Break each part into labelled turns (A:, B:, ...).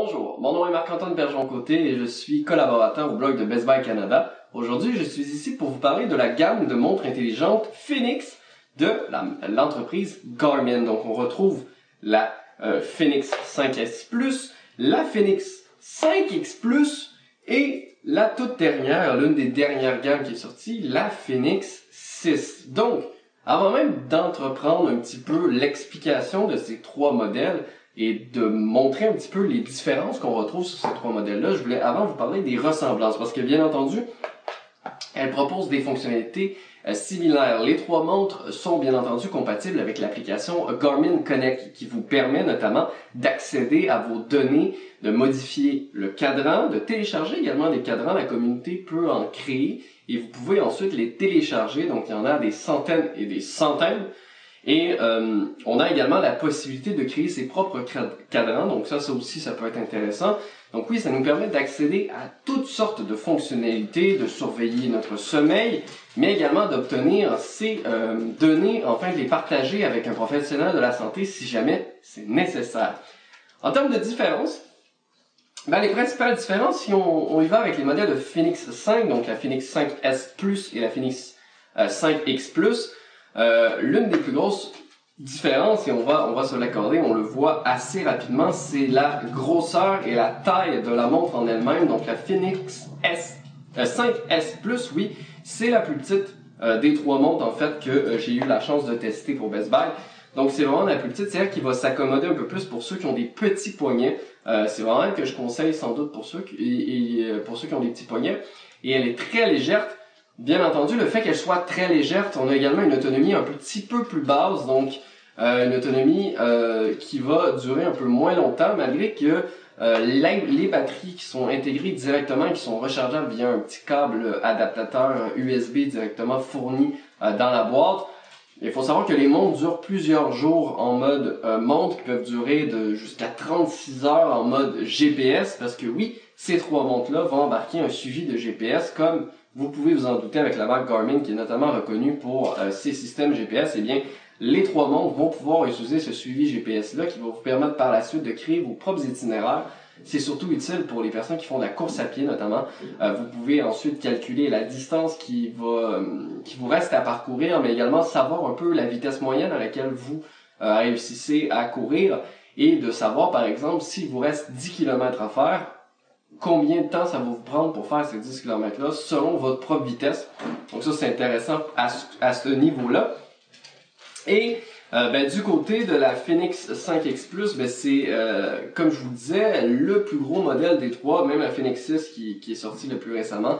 A: Bonjour, mon nom est Marc-Antoine Bergeron-Côté et je suis collaborateur au blog de Best Buy Canada. Aujourd'hui, je suis ici pour vous parler de la gamme de montres intelligentes Fenix de l'entreprise Garmin. Donc, on retrouve la Fenix 5S Plus, la Fenix 5X Plus et la toute dernière, l'une des dernières gammes qui est sortie, la Fenix 6. Donc, avant même d'entreprendre un petit peu l'explication de ces trois modèles, et de montrer un petit peu les différences qu'on retrouve sur ces trois modèles-là, je voulais avant vous parler des ressemblances, parce que bien entendu, elles proposent des fonctionnalités similaires. Les trois montres sont bien entendu compatibles avec l'application Garmin Connect, qui vous permet notamment d'accéder à vos données, de modifier le cadran, de télécharger également des cadrans. La communauté peut en créer, et vous pouvez ensuite les télécharger, donc il y en a des centaines et des centaines. Et on a également la possibilité de créer ses propres cadrans, donc ça aussi, ça peut être intéressant. Donc oui, ça nous permet d'accéder à toutes sortes de fonctionnalités, de surveiller notre sommeil, mais également d'obtenir ces données, enfin de les partager avec un professionnel de la santé si jamais c'est nécessaire. En termes de différence, les principales différences, si on y va avec les modèles de Fenix 5, donc la Fenix 5S Plus et la Fenix 5X Plus, l'une des plus grosses différences, et on va se l'accorder, on le voit assez rapidement, c'est la grosseur et la taille de la montre en elle-même. Donc la Fenix 5S Plus, oui, c'est la plus petite des trois montres en fait que j'ai eu la chance de tester pour Best Buy. Donc c'est vraiment la plus petite, c'est elle qui va s'accommoder un peu plus pour ceux qui ont des petits poignets. C'est vraiment elle que je conseille sans doute pour ceux pour ceux qui ont des petits poignets. Et elle est très légère. Bien entendu, le fait qu'elle soit très légère, on a également une autonomie un petit peu plus basse, donc une autonomie qui va durer un peu moins longtemps, malgré que les batteries qui sont intégrées directement et qui sont rechargeables via un petit câble adaptateur USB directement fourni dans la boîte. Il faut savoir que les montres durent plusieurs jours en mode montre, qui peuvent durer jusqu'à 36 heures en mode GPS, parce que oui, ces trois montres-là vont embarquer un suivi de GPS, comme vous pouvez vous en douter avec la marque Garmin, qui est notamment reconnue pour ses systèmes GPS. Eh bien, les trois montres vont pouvoir utiliser ce suivi GPS-là, qui va vous permettre par la suite de créer vos propres itinéraires. C'est surtout utile pour les personnes qui font de la course à pied notamment. Vous pouvez ensuite calculer la distance qui vous reste à parcourir, mais également savoir un peu la vitesse moyenne à laquelle vous réussissez à courir, et de savoir par exemple s'il vous reste 10 km à faire, combien de temps ça va vous prendre pour faire ces 10 km-là selon votre propre vitesse. Donc ça, c'est intéressant à ce niveau-là. Et du côté de la Fenix 5X Plus, c'est, comme je vous disais, le plus gros modèle des trois, même la Fenix 6 qui est sortie le plus récemment.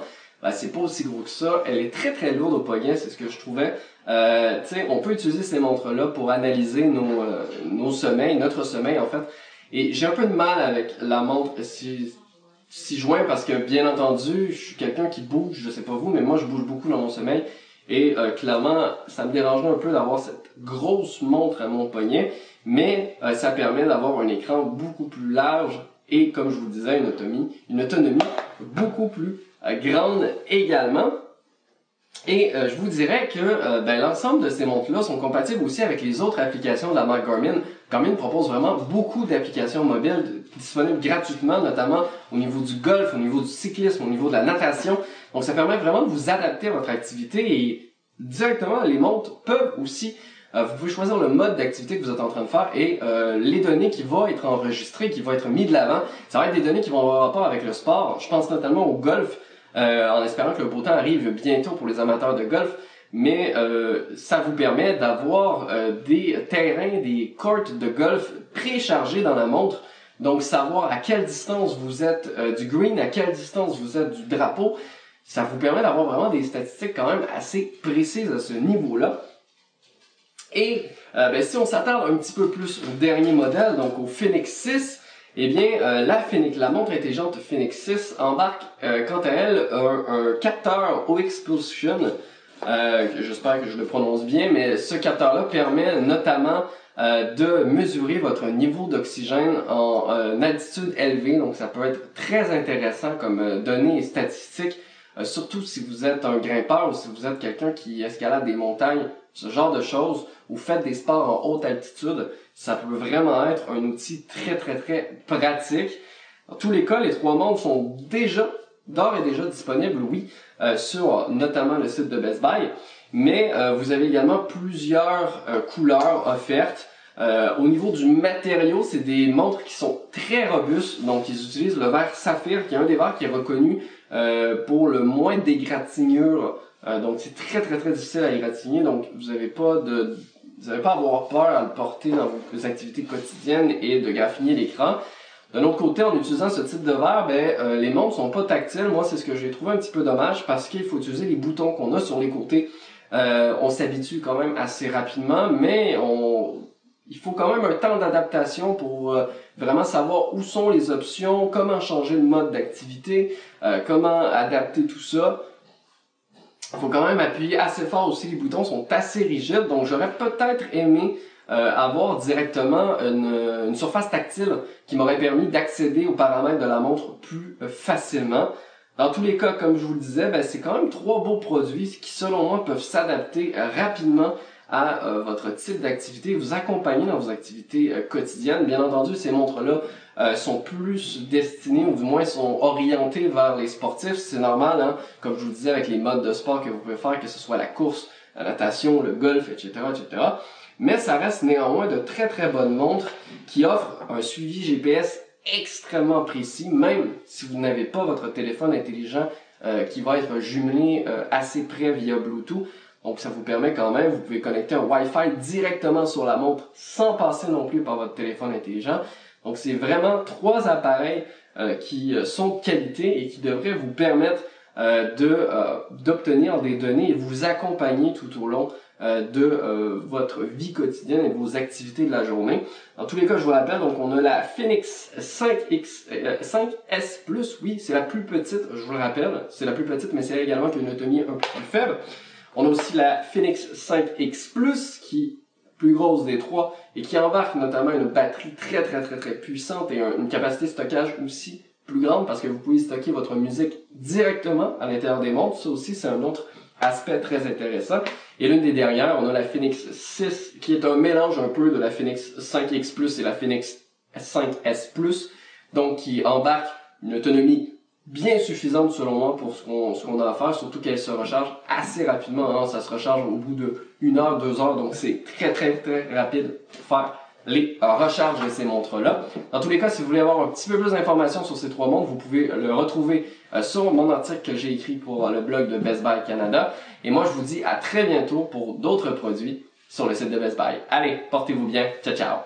A: C'est pas aussi gros que ça. Elle est très très lourde au poignet, c'est ce que je trouvais. On peut utiliser ces montres-là pour analyser nos sommeils, notre sommeil en fait. Et j'ai un peu de mal avec la montre si joint, parce que bien entendu, je suis quelqu'un qui bouge, je sais pas vous, mais moi je bouge beaucoup dans mon sommeil. Et clairement, ça me dérangerait un peu d'avoir cette grosse montre à mon poignet, mais ça permet d'avoir un écran beaucoup plus large et, comme je vous disais, une autonomie beaucoup plus grande également. Et je vous dirais que l'ensemble de ces montres-là sont compatibles aussi avec les autres applications de la marque Garmin. Garmin propose vraiment beaucoup d'applications mobiles disponibles gratuitement, notamment au niveau du golf, au niveau du cyclisme, au niveau de la natation. Donc ça permet vraiment de vous adapter à votre activité, et directement les montres peuvent aussi, vous pouvez choisir le mode d'activité que vous êtes en train de faire, et les données qui vont être enregistrées, qui vont être mises de l'avant, ça va être des données qui vont avoir rapport avec le sport. Je pense notamment au golf. En espérant que le beau temps arrive bientôt pour les amateurs de golf, mais ça vous permet d'avoir des terrains, des courts de golf préchargés dans la montre, donc savoir à quelle distance vous êtes du green, à quelle distance vous êtes du drapeau. Ça vous permet d'avoir vraiment des statistiques quand même assez précises à ce niveau-là. Et si on s'attarde un petit peu plus au dernier modèle, donc au Fenix 6, eh bien, la montre intelligente Fenix 6 embarque, quant à elle, un capteur OXpulsion, j'espère que je le prononce bien, mais ce capteur-là permet notamment de mesurer votre niveau d'oxygène en altitude élevée. Donc, ça peut être très intéressant comme données et statistiques, surtout si vous êtes un grimpeur ou si vous êtes quelqu'un qui escalade des montagnes, ce genre de choses, ou faites des sports en haute altitude. Ça peut vraiment être un outil très très très pratique. Dans tous les cas, les trois montres sont d'ores et déjà disponibles, oui, sur notamment le site de Best Buy, mais vous avez également plusieurs couleurs offertes. Au niveau du matériau, c'est des montres qui sont très robustes, donc ils utilisent le verre saphir, qui est un des verres qui est reconnu pour le moins d'égratignure. Donc c'est très difficile à égratigner, donc vous n'avez pas à avoir peur à le porter dans vos activités quotidiennes et de graffiner l'écran. D'un autre côté, en utilisant ce type de verre, les montres sont pas tactiles. Moi, c'est ce que j'ai trouvé un petit peu dommage parce qu'il faut utiliser les boutons qu'on a sur les côtés. On s'habitue quand même assez rapidement, mais il faut quand même un temps d'adaptation pour vraiment savoir où sont les options, comment changer de mode d'activité, comment adapter tout ça. Il faut quand même appuyer assez fort aussi, les boutons sont assez rigides, donc j'aurais peut-être aimé avoir directement une surface tactile qui m'aurait permis d'accéder aux paramètres de la montre plus facilement. Dans tous les cas, comme je vous le disais, c'est quand même trois beaux produits qui, selon moi, peuvent s'adapter rapidement à votre type d'activité, vous accompagner dans vos activités quotidiennes. Bien entendu, ces montres-là sont plus destinées, ou du moins sont orientées vers les sportifs. C'est normal, hein, comme je vous le disais, avec les modes de sport que vous pouvez faire, que ce soit la course, la natation, le golf, etc., etc. Mais ça reste néanmoins de très bonnes montres qui offrent un suivi GPS extrêmement précis, même si vous n'avez pas votre téléphone intelligent qui va être jumelé assez près via Bluetooth. Donc ça vous permet quand même, vous pouvez connecter un Wi-Fi directement sur la montre sans passer non plus par votre téléphone intelligent. Donc c'est vraiment trois appareils qui sont de qualité et qui devraient vous permettre d'obtenir des données et vous accompagner tout au long de votre vie quotidienne et de vos activités de la journée. Dans tous les cas, je vous rappelle, donc on a la Fenix 5S Plus, oui, c'est la plus petite, je vous le rappelle, c'est la plus petite, mais c'est également qui a une autonomie un peu plus faible. On a aussi la Fenix 5X Plus, qui est plus grosse des trois et qui embarque notamment une batterie très puissante et une capacité de stockage aussi plus grande parce que vous pouvez stocker votre musique directement à l'intérieur des montres. Ça aussi, c'est un autre aspect très intéressant. Et l'une des dernières, on a la Fenix 6 qui est un mélange un peu de la Fenix 5X Plus et la Fenix 5S Plus, donc qui embarque une autonomie bien suffisante selon moi pour ce qu'on a à faire, surtout qu'elle se recharge assez rapidement, hein. Ça se recharge au bout de 1 heure, 2 heures, donc c'est très rapide pour faire les recharges de ces montres-là. Dans tous les cas, si vous voulez avoir un petit peu plus d'informations sur ces trois montres, vous pouvez le retrouver sur mon article que j'ai écrit pour le blog de Best Buy Canada. Et moi, je vous dis à très bientôt pour d'autres produits sur le site de Best Buy. Allez, portez-vous bien. Ciao!